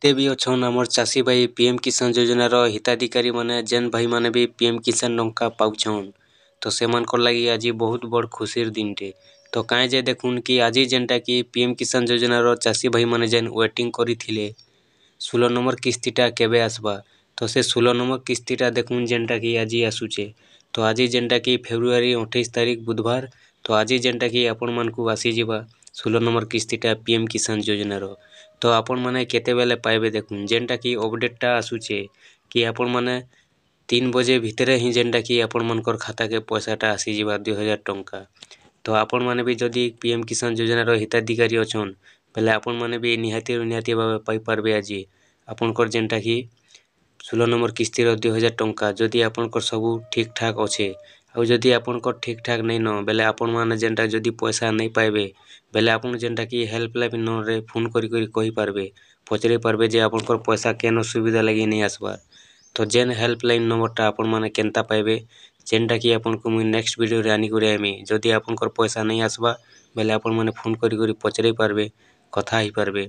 जिते भी अच्छन आमर चाषी भाई पीएम किसान योजनार हिताधिकारी माने जेन भाई माने भी पीएम किसान टंका पाउछन तो सेमानकर लगी आज बहुत बड़ खुशीर दिन टे। तो काए जे देखुन कि आज जेनटा कि पीएम किसान योजनार चाषी भाई माने जेन वेटिंग करिथिले 16 नंबर किस्तीटा केबे आसबा तो से 16 नंबर किस्तीटा देखुन जेनटा कि आज आसुचे। तो आज जेनटा कि फेब्रुआरी 28 तारीख बुधवार तो आज जेनटा कि आपण मानकु आसी जिबा 16 नंबर किस्तीटा पीएम किसान योजनार। तो आपण माने केतेबेले पाइबे देखुन जेनटा कि अपडेटटा आसुचे कि आपण माने 3 बजे भितरे ही जेनटा कि आपण मानकर खाता के पैसाटा आसी जिबा 2000 टंका। तो आपण माने भी जदि पीएम किसान योजनार हिताधिकारी अछन पहले आपण माने भी निहाती भावे पाई पारबे आज आपनकर जेनटा कि 16 नंबर किस्तीर 2000 टंका जदि आपनकर सबू ठीक ठाक अच्छे आउ जदि आपनकर ठीक ठाक नहीं न बेले आपण माने जेनटा जदि पैसा नहीं पाइबे बेले आपण जेनटा कि हेल्पलाइन नंबर रे फोन करी कही पारबे पचरे पारबे जे आपनकर पैसा केन सुविधा लगी नहीं आसबार। तो जेन हेल्पलाइन नंबरटा आपण माने केनता पाइबे जेनटा कि आपनको मुई नेक्स्ट वीडियो रे आनी करे आमी जदि आपनकर पैसा नहीं आसबा बेले आपण माने फोन करी पचरे पारबे कथा ही पारबे।